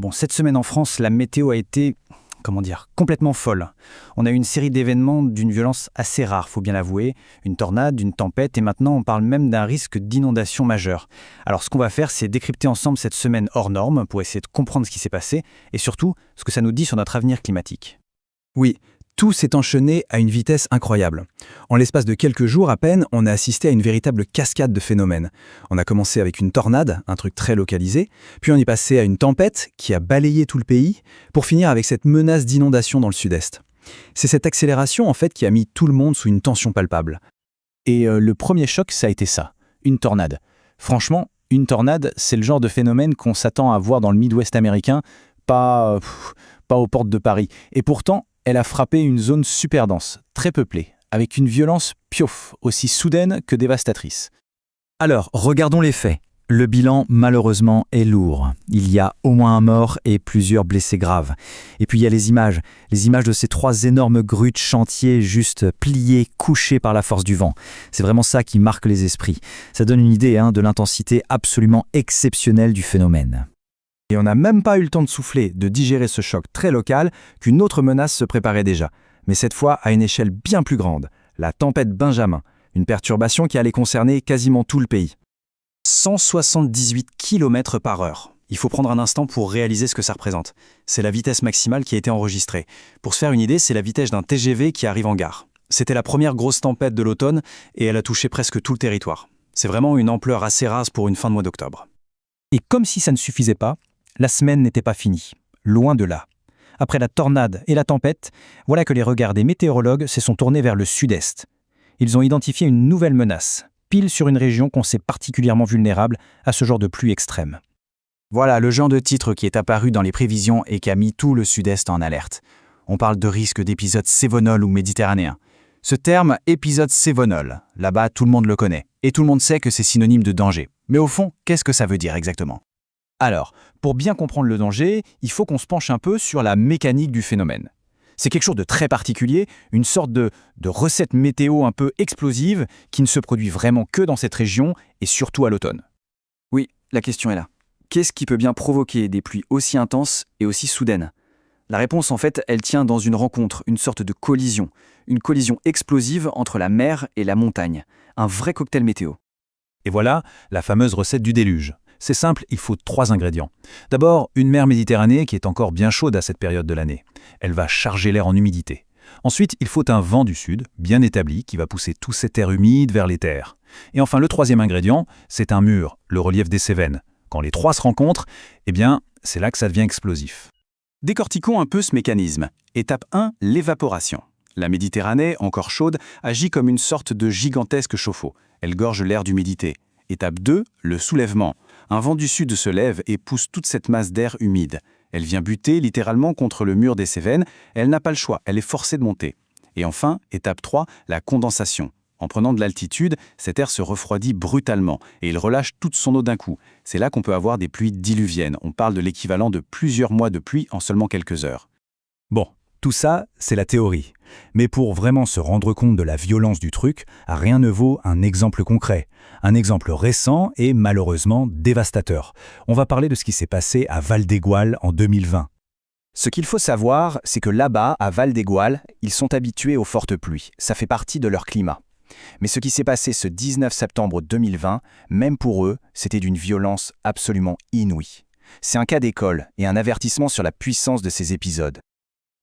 Bon, cette semaine en France, la météo a été, complètement folle. On a eu une série d'événements d'une violence assez rare, faut bien l'avouer. Une tornade, une tempête, et maintenant on parle même d'un risque d'inondation majeure. Alors ce qu'on va faire, c'est décrypter ensemble cette semaine hors norme pour essayer de comprendre ce qui s'est passé, et surtout, ce que ça nous dit sur notre avenir climatique. Oui, tout s'est enchaîné à une vitesse incroyable. En l'espace de quelques jours à peine, on a assisté à une véritable cascade de phénomènes. On a commencé avec une tornade, un truc très localisé, puis on est passé à une tempête qui a balayé tout le pays, pour finir avec cette menace d'inondation dans le sud-est. C'est cette accélération en fait qui a mis tout le monde sous une tension palpable. Et le premier choc, ça a été ça, une tornade. Franchement, une tornade, c'est le genre de phénomène qu'on s'attend à voir dans le Midwest américain, pas aux portes de Paris. Et pourtant, elle a frappé une zone super dense, très peuplée, avec une violence aussi soudaine que dévastatrice. Alors, regardons les faits. Le bilan, malheureusement, est lourd. Il y a au moins un mort et plusieurs blessés graves. Et puis il y a les images de ces 3 énormes grues de chantier juste pliées, couchées par la force du vent. C'est vraiment ça qui marque les esprits. Ça donne une idée de l'intensité absolument exceptionnelle du phénomène. Et on n'a même pas eu le temps de souffler, de digérer ce choc très local, qu'une autre menace se préparait déjà. Mais cette fois à une échelle bien plus grande, la tempête Benjamin, une perturbation qui allait concerner quasiment tout le pays. 178 km/h. Il faut prendre un instant pour réaliser ce que ça représente. C'est la vitesse maximale qui a été enregistrée. Pour se faire une idée, c'est la vitesse d'un TGV qui arrive en gare. C'était la première grosse tempête de l'automne et elle a touché presque tout le territoire. C'est vraiment une ampleur assez rare pour une fin de mois d'octobre. Et comme si ça ne suffisait pas, la semaine n'était pas finie. Loin de là. Après la tornade et la tempête, voilà que les regards des météorologues se sont tournés vers le sud-est. Ils ont identifié une nouvelle menace, pile sur une région qu'on sait particulièrement vulnérable à ce genre de pluie extrême. Voilà le genre de titre qui est apparu dans les prévisions et qui a mis tout le sud-est en alerte. On parle de risque d'épisode cévonol ou méditerranéen. Ce terme, épisode cévonol, là-bas tout le monde le connaît, et tout le monde sait que c'est synonyme de danger. Mais au fond, qu'est-ce que ça veut dire exactement ? Alors, pour bien comprendre le danger, il faut qu'on se penche un peu sur la mécanique du phénomène. C'est quelque chose de très particulier, une sorte de recette météo un peu explosive qui ne se produit vraiment que dans cette région et surtout à l'automne. Oui, la question est là. Qu'est-ce qui peut bien provoquer des pluies aussi intenses et aussi soudaines ? La réponse, en fait, elle tient dans une rencontre, une sorte de collision. Une collision explosive entre la mer et la montagne. Un vrai cocktail météo. Et voilà la fameuse recette du déluge. C'est simple, il faut 3 ingrédients. D'abord, une mer Méditerranée qui est encore bien chaude à cette période de l'année. Elle va charger l'air en humidité. Ensuite, il faut un vent du sud, bien établi, qui va pousser tout cet air humide vers les terres. Et enfin, le 3e ingrédient, c'est un mur, le relief des Cévennes. Quand les 3 se rencontrent, c'est là que ça devient explosif. Décortiquons un peu ce mécanisme. Étape 1, l'évaporation. La Méditerranée, encore chaude, agit comme une sorte de gigantesque chauffe-eau. Elle gorge l'air d'humidité. Étape 2, le soulèvement. Un vent du sud se lève et pousse toute cette masse d'air humide. Elle vient buter littéralement contre le mur des Cévennes. Elle n'a pas le choix, elle est forcée de monter. Et enfin, étape 3, la condensation. En prenant de l'altitude, cet air se refroidit brutalement et il relâche toute son eau d'un coup. C'est là qu'on peut avoir des pluies diluviennes. On parle de l'équivalent de plusieurs mois de pluie en seulement quelques heures. Bon, tout ça, c'est la théorie. Mais pour vraiment se rendre compte de la violence du truc, rien ne vaut un exemple concret. Un exemple récent et malheureusement dévastateur. On va parler de ce qui s'est passé à Val-d'Égual en 2020. Ce qu'il faut savoir, c'est que là-bas, à Val-d'Égual, ils sont habitués aux fortes pluies. Ça fait partie de leur climat. Mais ce qui s'est passé ce 19 septembre 2020, même pour eux, c'était d'une violence absolument inouïe. C'est un cas d'école et un avertissement sur la puissance de ces épisodes.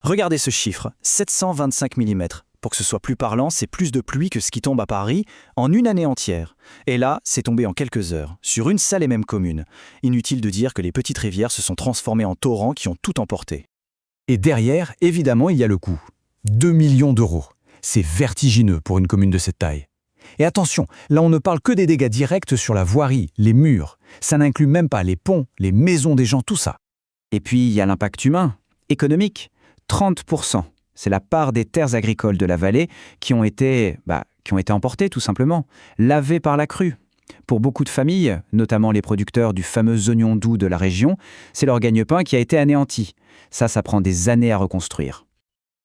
Regardez ce chiffre, 725 mm. Pour que ce soit plus parlant, c'est plus de pluie que ce qui tombe à Paris en une année entière. Et là, c'est tombé en quelques heures, sur une seule et même commune. Inutile de dire que les petites rivières se sont transformées en torrents qui ont tout emporté. Et derrière, évidemment, il y a le coût. 2 millions d'euros. C'est vertigineux pour une commune de cette taille. Et attention, là on ne parle que des dégâts directs sur la voirie, les murs. Ça n'inclut même pas les ponts, les maisons des gens, tout ça. Et puis il y a l'impact humain, économique. 30%. C'est la part des terres agricoles de la vallée qui ont été emportées tout simplement, lavées par la crue. Pour beaucoup de familles, notamment les producteurs du fameux oignon doux de la région, c'est leur gagne-pain qui a été anéanti. Ça prend des années à reconstruire.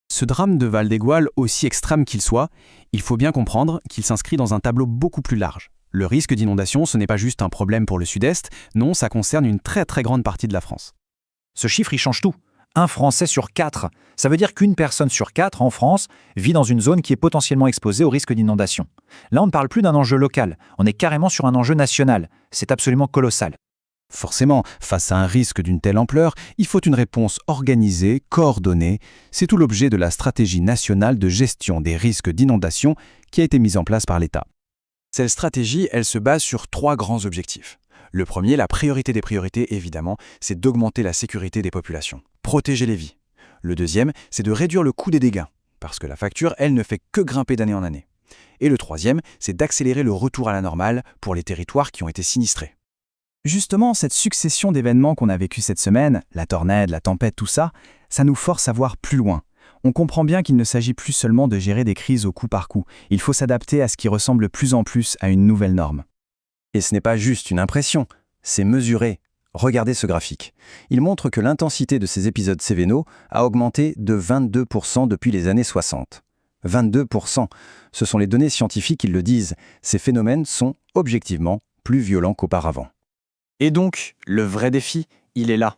Ce drame de Val-d'Égual, aussi extrême qu'il soit, il faut bien comprendre qu'il s'inscrit dans un tableau beaucoup plus large. Le risque d'inondation, ce n'est pas juste un problème pour le sud-est, non, ça concerne une très très grande partie de la France. Ce chiffre, il change tout. Un Français sur 4. Ça veut dire qu'une personne sur 4 en France vit dans une zone qui est potentiellement exposée au risque d'inondation. Là, on ne parle plus d'un enjeu local, on est carrément sur un enjeu national. C'est absolument colossal. Forcément, face à un risque d'une telle ampleur, il faut une réponse organisée, coordonnée. C'est tout l'objet de la stratégie nationale de gestion des risques d'inondation qui a été mise en place par l'État. Cette stratégie, elle se base sur 3 grands objectifs. Le premier, la priorité des priorités, évidemment, c'est d'augmenter la sécurité des populations, protéger les vies. Le deuxième, c'est de réduire le coût des dégâts, parce que la facture, elle ne fait que grimper d'année en année. Et le troisième, c'est d'accélérer le retour à la normale pour les territoires qui ont été sinistrés. Justement, cette succession d'événements qu'on a vécu cette semaine, la tornade, la tempête, tout ça, ça nous force à voir plus loin. On comprend bien qu'il ne s'agit plus seulement de gérer des crises au coup par coup. Il faut s'adapter à ce qui ressemble de plus en plus à une nouvelle norme. Et ce n'est pas juste une impression, c'est mesuré. Regardez ce graphique. Il montre que l'intensité de ces épisodes cévénaux a augmenté de 22% depuis les années 60. 22%, ce sont les données scientifiques qui le disent. Ces phénomènes sont objectivement plus violents qu'auparavant. Et donc, le vrai défi, il est là.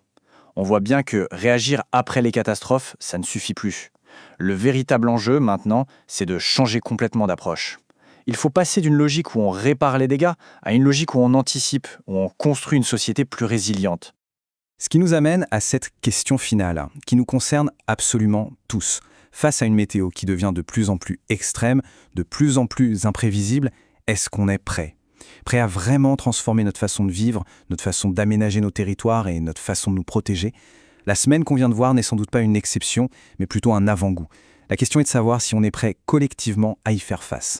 On voit bien que réagir après les catastrophes, ça ne suffit plus. Le véritable enjeu, maintenant, c'est de changer complètement d'approche. Il faut passer d'une logique où on répare les dégâts à une logique où on anticipe, où on construit une société plus résiliente. Ce qui nous amène à cette question finale, qui nous concerne absolument tous. Face à une météo qui devient de plus en plus extrême, de plus en plus imprévisible, est-ce qu'on est prêt ? Prêt à vraiment transformer notre façon de vivre, notre façon d'aménager nos territoires et notre façon de nous protéger ? La semaine qu'on vient de voir n'est sans doute pas une exception, mais plutôt un avant-goût. La question est de savoir si on est prêt collectivement à y faire face.